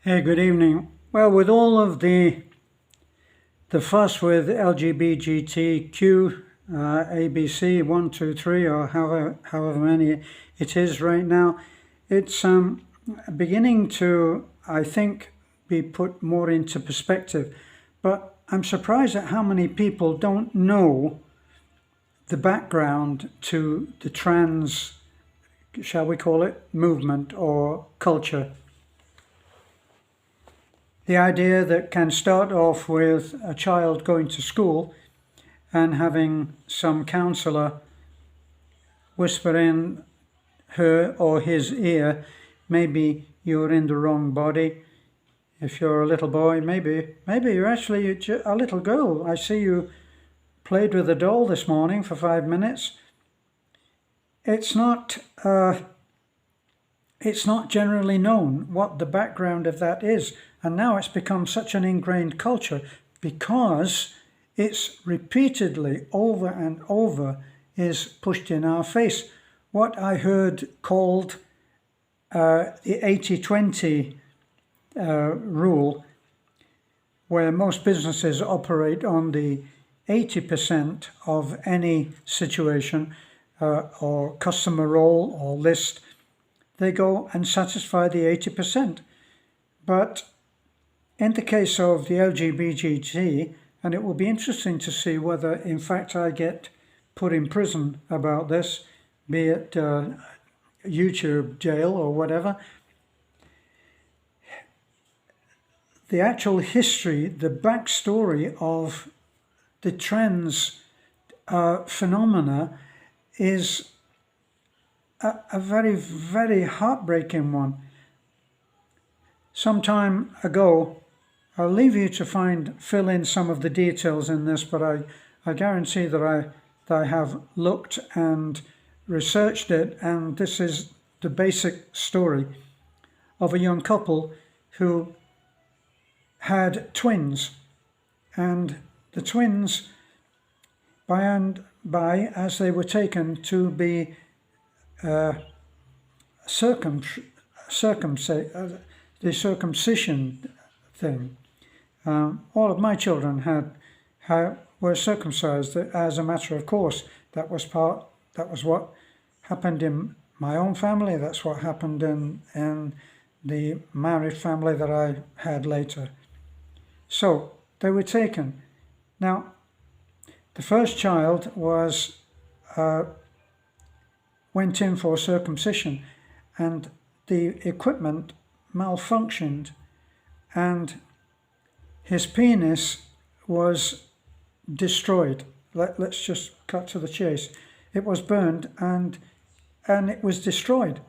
Hey, good evening. Well, with all of the fuss with LGBTQ, ABC 1, 2, 3, or however many it is right now, it's beginning to, I think, be put more into perspective. But I'm surprised at how many people don't know the background to the trans, shall we call it, movement or culture. The idea that can start off with a child going to school and having some counsellor whisper in her or his ear, maybe you're in the wrong body. If you're a little boy, maybe you're actually a little girl. I see you played with a doll this morning for 5 minutes. It's not generally known what the background of that is. And now it's become such an ingrained culture because it's repeatedly over and over is pushed in our face. What I heard called the 80-20 rule, where most businesses operate on the 80% of any situation or customer role or list, they go and satisfy the 80%. But in the case of the LGBT, and it will be interesting to see whether in fact I get put in prison about this, be it YouTube jail or whatever, the actual history, the backstory of the trans phenomena is a very, very heartbreaking one. Some time ago, I'll leave you to fill in some of the details in this, but I guarantee that I have looked and researched it, and this is the basic story of a young couple who had twins, and the twins, as they were taken to be the circumcision thing. All of my children were circumcised as a matter of course. That was what happened in my own family. That's what happened in the married family that I had later. So they were taken. Now, the first child went in for circumcision, and the equipment malfunctioned, and his penis was destroyed. Let's just cut to the chase. It was burned and it was destroyed.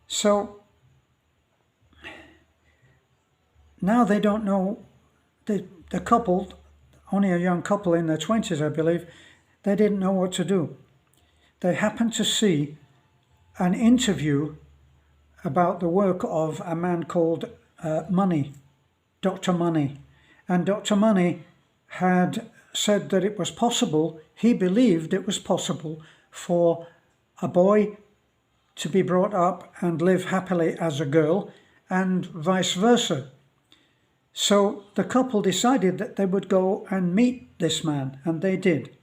So now they don't know, the couple, only a young couple in their 20s, I believe, they didn't know what to do. They happened to see an interview about the work of a man called Money, Dr. Money. And Dr. Money had said that it was possible, he believed it was possible for a boy to be brought up and live happily as a girl, and vice versa. So the couple decided that they would go and meet this man, and they did.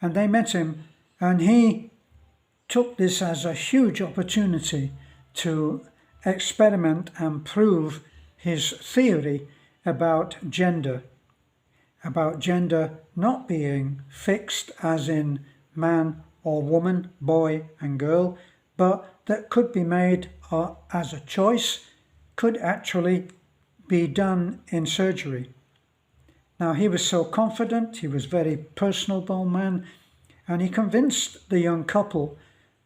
And they met him, and he took this as a huge opportunity to experiment and prove his theory about gender not being fixed as in man or woman, boy and girl, but that could be made as a choice, could actually be done in surgery. Now, he was so confident, he was a very personable man, and he convinced the young couple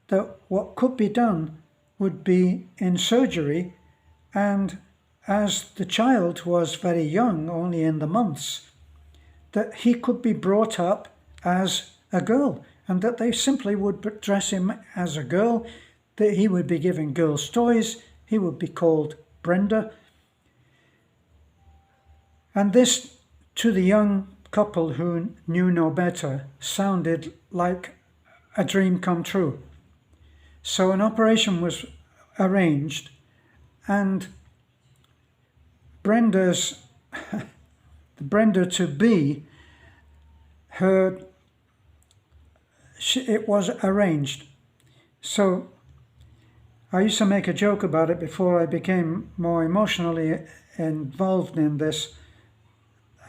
that what could be done would be in surgery, and as the child was very young, only in the months, that he could be brought up as a girl, and that they simply would dress him as a girl, that he would be given girls' toys, he would be called Brenda. And this, to the young couple who knew no better, sounded like a dream come true. So an operation was arranged, and Brenda's, the Brenda to be, it was arranged. So I used to make a joke about it before I became more emotionally involved in this,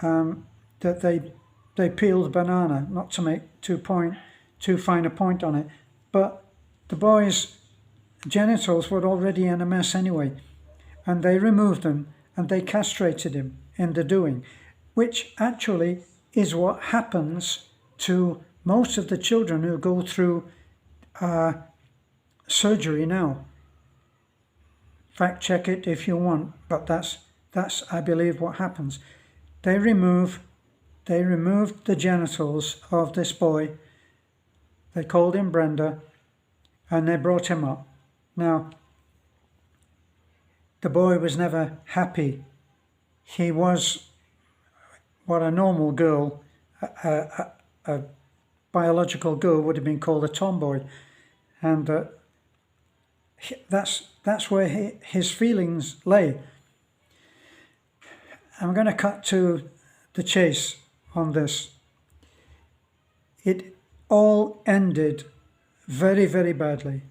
that they peeled a banana, not to make too fine a point on it, but the boy's genitals were already in a mess anyway, and they removed them and they castrated him in the doing, which actually is what happens to most of the children who go through surgery now. Fact check it if you want, but that's I believe what happens. They removed the genitals of this boy. They called him Brenda, and they brought him up. Now, the boy was never happy. He was what a normal girl, a biological girl, would have been called a tomboy, and that's where his feelings lay. I'm going to cut to the chase on this. It all ended very, very badly.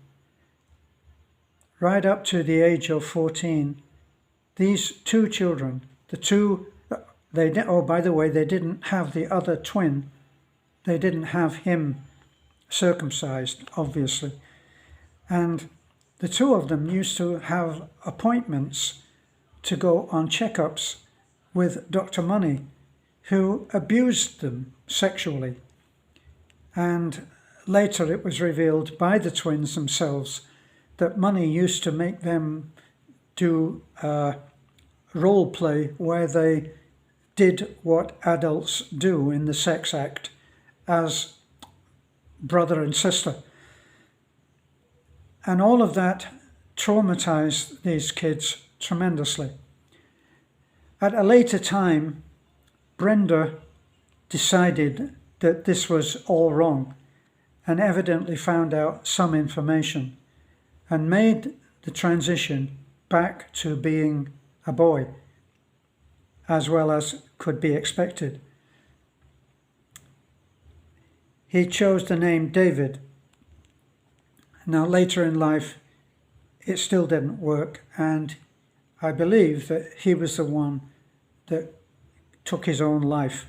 Right up to the age of 14, these two children, by the way, they didn't have the other twin. They didn't have him circumcised, obviously. And the two of them used to have appointments to go on checkups with Dr. Money, who abused them sexually. And later it was revealed by the twins themselves that Money used to make them do role play where they did what adults do in the sex act as brother and sister. And all of that traumatized these kids tremendously. At a later time, Brenda decided that this was all wrong and evidently found out some information and made the transition back to being a boy, as well as could be expected. He chose the name David. Now, later in life, it still didn't work, and I believe that he was the one that took his own life.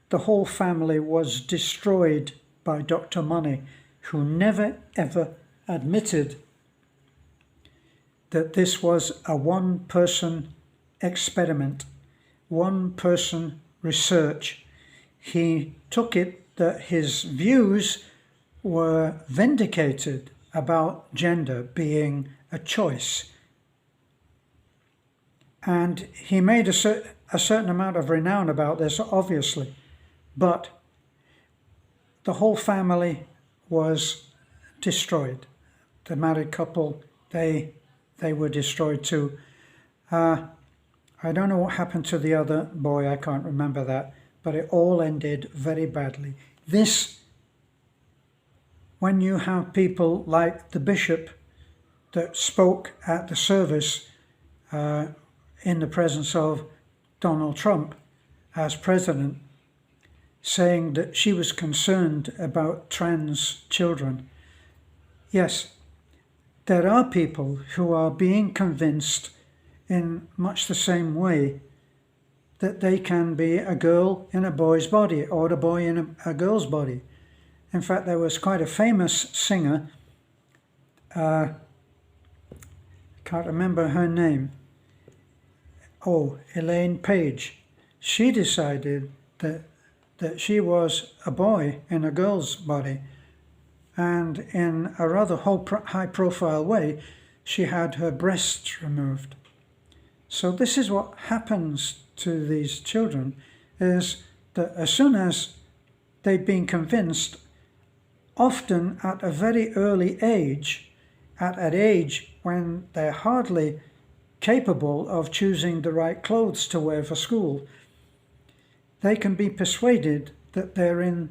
The whole family was destroyed by Dr. Money, who never ever admitted that this was a one-person experiment, one-person research. He took it that his views were vindicated about gender being a choice. And he made a certain amount of renown about this, obviously, but the whole family was destroyed. The married couple, they were destroyed too. I don't know what happened to the other boy, I can't remember that, but it all ended very badly. When you have people like the bishop that spoke at the service in the presence of Donald Trump as president, saying that she was concerned about trans children. Yes, there are people who are being convinced in much the same way that they can be a girl in a boy's body or a boy in a girl's body. In fact, there was quite a famous singer, can't remember her name, Elaine Page. She decided that she was a boy in a girl's body, and in a rather high-profile way, she had her breasts removed. So this is what happens to these children, is that as soon as they've been convinced, often at a very early age, at an age when they're hardly capable of choosing the right clothes to wear for school, they can be persuaded that they're in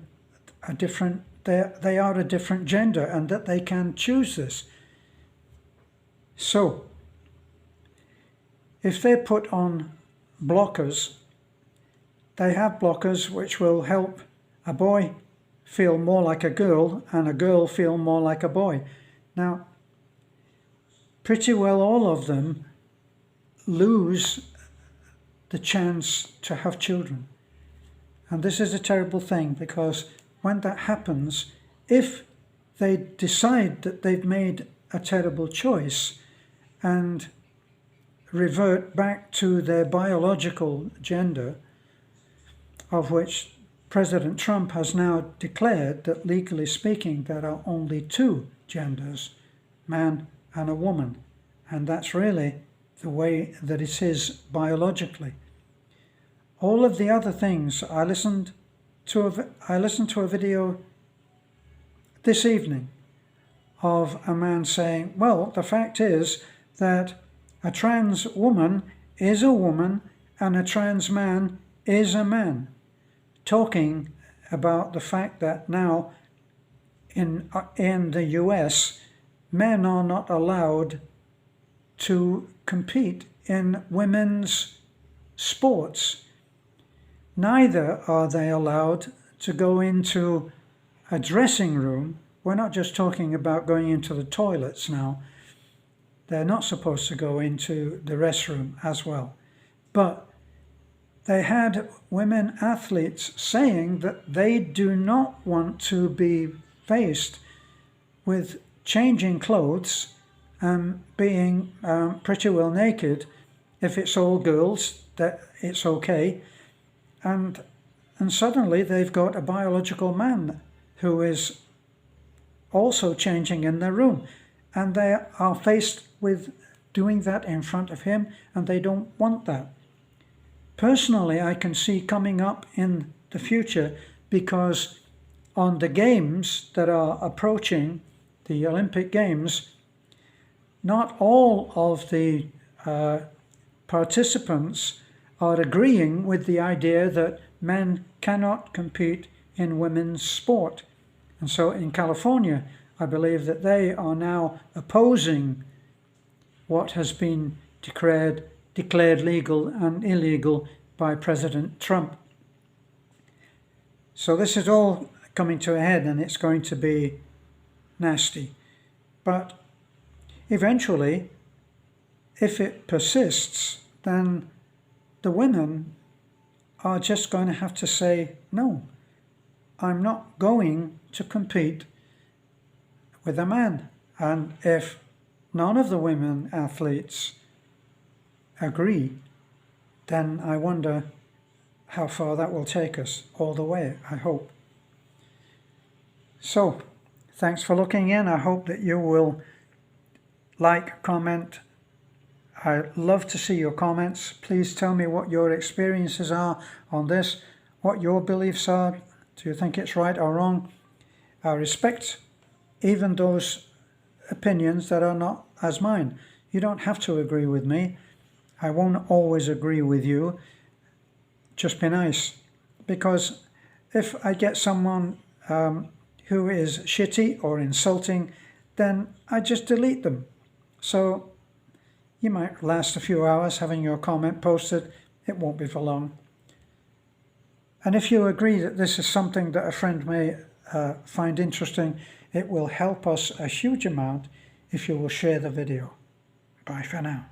a different, they are a different gender and that they can choose this. So, if they put on blockers, they have blockers which will help a boy feel more like a girl and a girl feel more like a boy. Now, pretty well all of them lose the chance to have children. And this is a terrible thing, because when that happens, if they decide that they've made a terrible choice and revert back to their biological gender, of which President Trump has now declared that legally speaking there are only two genders, man and a woman, and that's really the way that it is biologically. All of the other things, I listened to a video this evening of a man saying, well, the fact is that a trans woman is a woman and a trans man is a man, talking about the fact that now in the US, men are not allowed to compete in women's sports. Neither are they allowed to go into a dressing room. We're not just talking about going into the toilets now. They're not supposed to go into the restroom as well. But they had women athletes saying that they do not want to be faced with changing clothes and being pretty well naked. If it's all girls, that it's okay. And suddenly they've got a biological man who is also changing in their room, and they are faced with doing that in front of him, and they don't want that. Personally, I can see coming up in the future, because on the games that are approaching, the Olympic Games, not all of the participants are agreeing with the idea that men cannot compete in women's sport. And so in California, I believe that they are now opposing what has been declared legal and illegal by President Trump. So this is all coming to a head, and it's going to be nasty. But eventually, if it persists, then the women are just going to have to say, no, I'm not going to compete with a man. And if none of the women athletes agree, then I wonder how far that will take us. All the way, I hope. So, thanks for looking in. I hope that you will like, comment. I love to see your comments. Please tell me what your experiences are on this, what your beliefs are. Do you think it's right or wrong? I respect even those opinions that are not as mine. You don't have to agree with me. I won't always agree with you. Just be nice. Because if I get someone who is shitty or insulting, then I just delete them. So you might last a few hours having your comment posted. It won't be for long. And if you agree that this is something that a friend may find interesting, it will help us a huge amount if you will share the video. Bye for now.